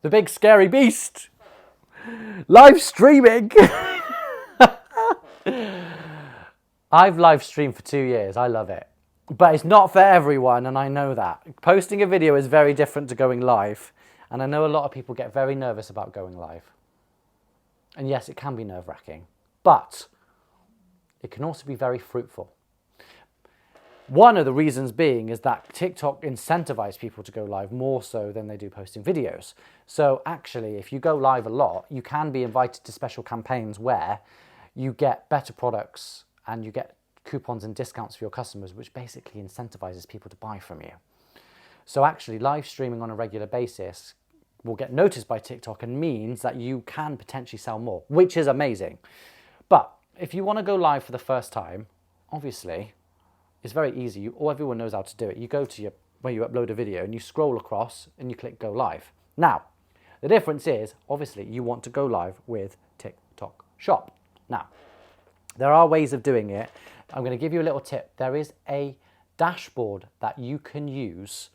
The big scary beast. Live streaming. I've live streamed for 2 years. I love it. But it's not for everyone, and I know that. Posting a video is very different to going live. And I know a lot of people get very nervous about going live. And yes, it can be nerve-wracking. But it can also be very fruitful. One of the reasons being is that TikTok incentivizes people to go live more so than they do posting videos. So actually, if you go live a lot, you can be invited to special campaigns where you get better products and you get coupons and discounts for your customers, which basically incentivizes people to buy from you. So actually, live streaming on a regular basis will get noticed by TikTok and means that you can potentially sell more, which is amazing. But if you want to go live for the first time, obviously, it's very easy. Everyone knows how to do it. You go to where you upload a video and you scroll across and you click go live. Now, the difference is, obviously, you want to go live with TikTok Shop. Now, there are ways of doing it. I'm going to give you a little tip. There is a dashboard that you can use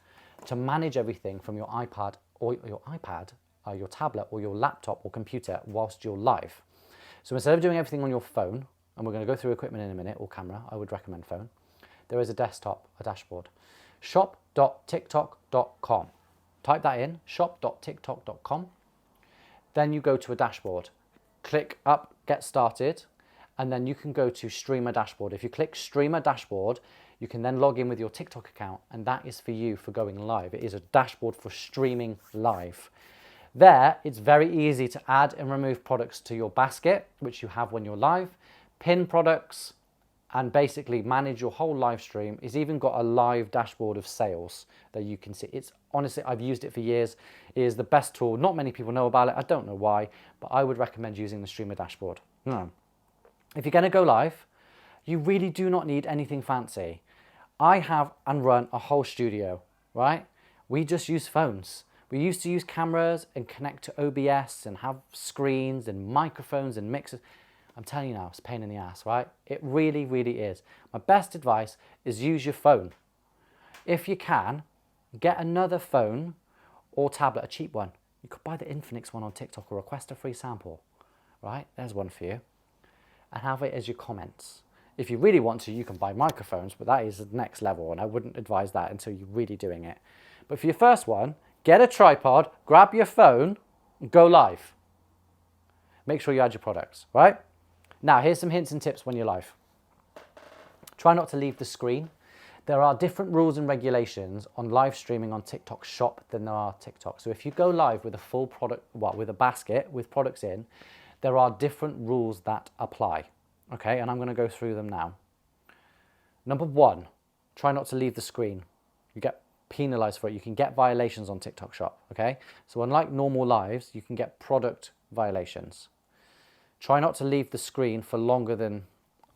to manage everything from your iPad or your tablet or your laptop or computer whilst you're live. So instead of doing everything on your phone, and we're going to go through equipment in a minute, or camera, I would recommend phone, there is a dashboard. Shop.tiktok.com. Type that in, shop.tiktok.com. Then you go to a dashboard. Click up, get started, and then you can go to Streamer Dashboard. If you click Streamer Dashboard, you can then log in with your TikTok account, and that is for you for going live. It is a dashboard for streaming live. There, it's very easy to add and remove products to your basket, which you have when you're live, pin products, and basically manage your whole live stream. It's even got a live dashboard of sales that you can see. It's honestly, I've used it for years. It is the best tool. Not many people know about it. I don't know why, but I would recommend using the Streamer Dashboard. If you're going to go live, you really do not need anything fancy. I have and run a whole studio, right? We just use phones. We used to use cameras and connect to OBS and have screens and microphones and mixers. I'm telling you now, it's a pain in the ass, right? It really, really is. My best advice is use your phone. If you can, get another phone or tablet, a cheap one. You could buy the Infinix one on TikTok or request a free sample, right? There's one for you. And have it as your comments. If you really want to, you can buy microphones, but that is the next level, and I wouldn't advise that until you're really doing it. But for your first one, get a tripod, grab your phone, and go live. Make sure you add your products, right? Now, here's some hints and tips when you're live. Try not to leave the screen. There are different rules and regulations on live streaming on TikTok Shop than there are TikTok. So if you go live with a full product, with a basket with products in, there are different rules that apply. Okay, and I'm going to go through them now. Number one, try not to leave the screen. You get penalized for it. You can get violations on TikTok Shop. Okay, so unlike normal lives, you can get product violations. Try not to leave the screen for longer than,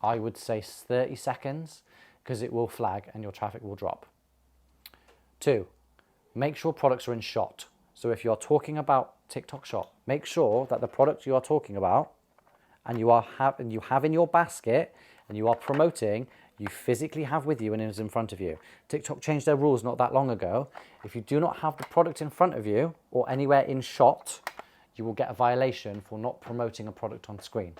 I would say, 30 seconds, because it will flag and your traffic will drop. 2, make sure products are in shot. So if you're talking about TikTok Shop, make sure that the product you are talking about and you have in your basket and you are promoting, you physically have with you and is in front of you. TikTok changed their rules not that long ago. If you do not have the product in front of you or anywhere in shot, you will get a violation for not promoting a product on screen.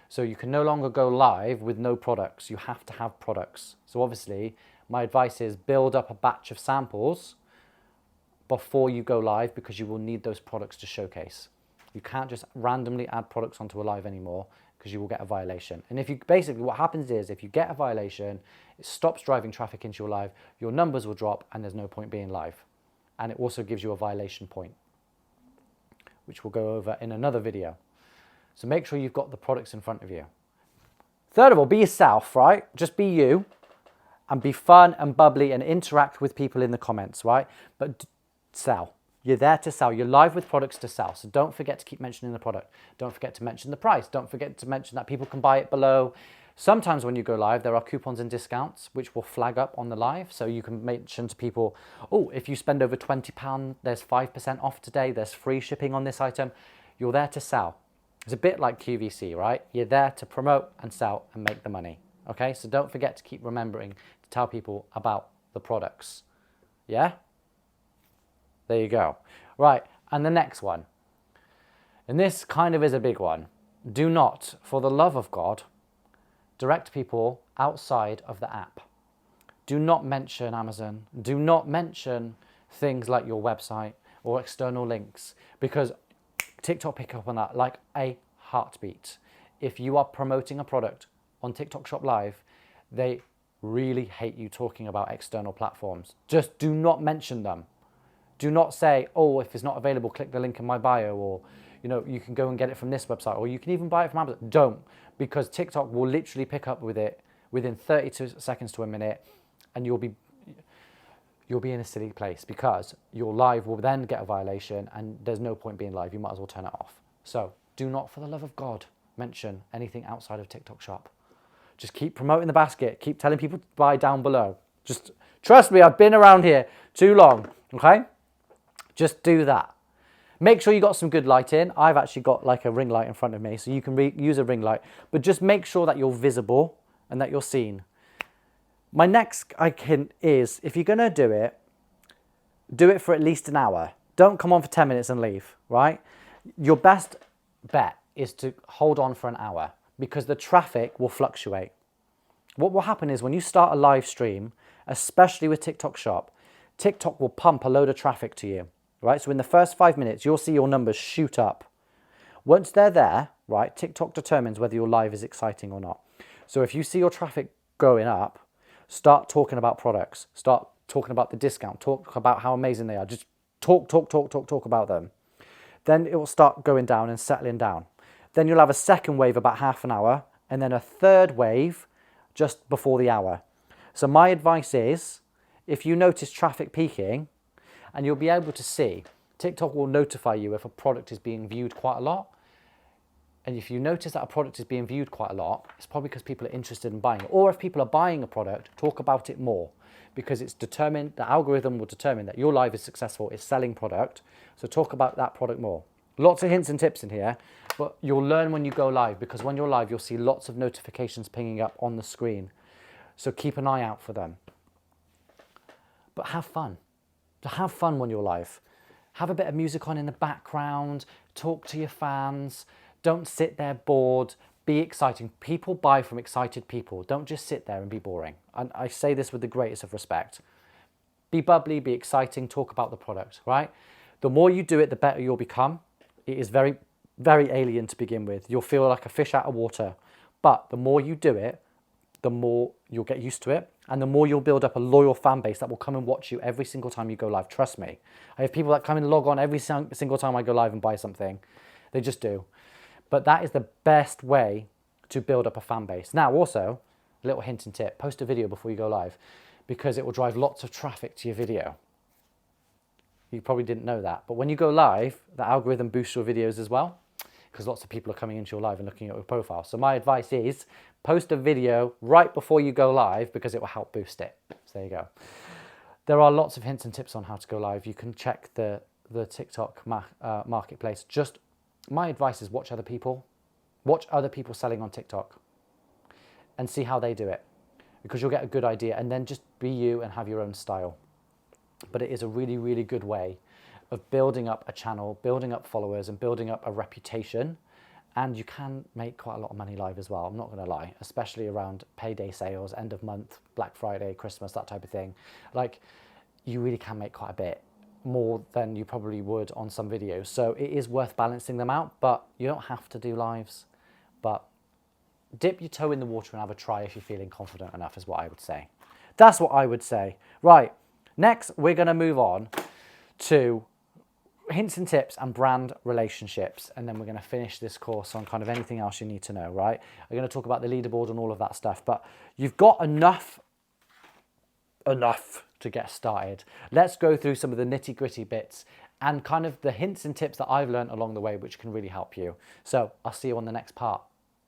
So you can no longer go live with no products. You have to have products. So obviously, my advice is build up a batch of samples before you go live, because you will need those products to showcase. You can't just randomly add products onto a live anymore, because you will get a violation. And if you basically, what happens is if you get a violation, it stops driving traffic into your live, your numbers will drop and there's no point being live. And it also gives you a violation point, which we'll go over in another video. So make sure you've got the products in front of you. Third of all, be yourself, right? Just be you and be fun and bubbly and interact with people in the comments, right? But sell. You're there to sell. You're live with products to sell. So don't forget to keep mentioning the product. Don't forget to mention the price. Don't forget to mention that people can buy it below. Sometimes when you go live, there are coupons and discounts which will flag up on the live. So you can mention to people, oh, if you spend over £20, there's 5% off today. There's free shipping on this item. You're there to sell. It's a bit like QVC, right? You're there to promote and sell and make the money. Okay, so don't forget to keep remembering to tell people about the products. Yeah? There you go. Right, And the next one, and this kind of is a big one. Do not, for the love of God, direct people outside of the app. Do not mention Amazon. Do not mention things like your website or external links, because TikTok pick up on that like a heartbeat. If you are promoting a product on TikTok Shop Live, they really hate you talking about external platforms. Just do not mention them. Do not say, oh, if it's not available, click the link in my bio, or you can go and get it from this website, or you can even buy it from Amazon. Don't, because TikTok will literally pick up with it within 30 seconds to a minute, and you'll be in a silly place, because your live will then get a violation, and there's no point being live. You might as well turn it off. So do not, for the love of God, mention anything outside of TikTok Shop. Just keep promoting the basket. Keep telling people to buy down below. Just trust me, I've been around here too long, okay? Just do that. Make sure you got some good lighting. I've actually got like a ring light in front of me, so you can use a ring light. But just make sure that you're visible and that you're seen. My next hint is, if you're going to do it for at least an hour. Don't come on for 10 minutes and leave, right? Your best bet is to hold on for an hour, because the traffic will fluctuate. What will happen is when you start a live stream, especially with TikTok Shop, TikTok will pump a load of traffic to you, right? So in the first 5 minutes, you'll see your numbers shoot up. Once they're there, right, TikTok determines whether your live is exciting or not. So if you see your traffic going up, start talking about products, start talking about the discount, talk about how amazing they are. Just talk about them. Then it will start going down and settling down. Then you'll have a second wave about half an hour, and then a third wave just before the hour. So my advice is, if you notice traffic peaking, and you'll be able to see, TikTok will notify you if a product is being viewed quite a lot. And if you notice that a product is being viewed quite a lot, it's probably because people are interested in buying it. Or if people are buying a product, talk about it more, because it's determined, the algorithm will determine that your live is successful, it's selling product. So talk about that product more. Lots of hints and tips in here, but you'll learn when you go live, because when you're live, you'll see lots of notifications pinging up on the screen. So keep an eye out for them. But have fun. Have fun when you're live. Have a bit of music on in the background, talk to your fans. Don't sit there bored. Be exciting. People buy from excited people. Don't just sit there and be boring. And I say this with the greatest of respect. Be bubbly, be exciting, talk about the product, right? The more you do it, the better you'll become. It is very, very alien to begin with. You'll feel like a fish out of water. But the more you do it, the more you'll get used to it, and the more you'll build up a loyal fan base that will come and watch you every single time you go live. Trust me. I have people that come and log on every single time I go live and buy something. They just do. But that is the best way to build up a fan base. Now, also, a little hint and tip, post a video before you go live, because it will drive lots of traffic to your video. You probably didn't know that. But when you go live, the algorithm boosts your videos as well, because lots of people are coming into your live and looking at your profile. So my advice is post a video right before you go live, because it will help boost it. So there you go. There are lots of hints and tips on how to go live. You can check the TikTok marketplace. Just my advice is watch other people. Watch other people selling on TikTok and see how they do it, because you'll get a good idea, and then just be you and have your own style. But it is a really, really good way of building up a channel, building up followers, and building up a reputation. And you can make quite a lot of money live as well, I'm not going to lie, especially around payday sales, end of month, Black Friday, Christmas, that type of thing. Like, you really can make quite a bit more than you probably would on some videos. So it is worth balancing them out, but you don't have to do lives. But dip your toe in the water and have a try if you're feeling confident enough, is what I would say. That's what I would say. Right, next we're going to move on to hints and tips and brand relationships, and then we're going to finish this course on kind of anything else you need to know, right? We're going to talk about the leaderboard and all of that stuff, but you've got enough to get started. Let's go through some of the nitty-gritty bits and kind of the hints and tips that I've learned along the way, which can really help you. So I'll see you on the next part.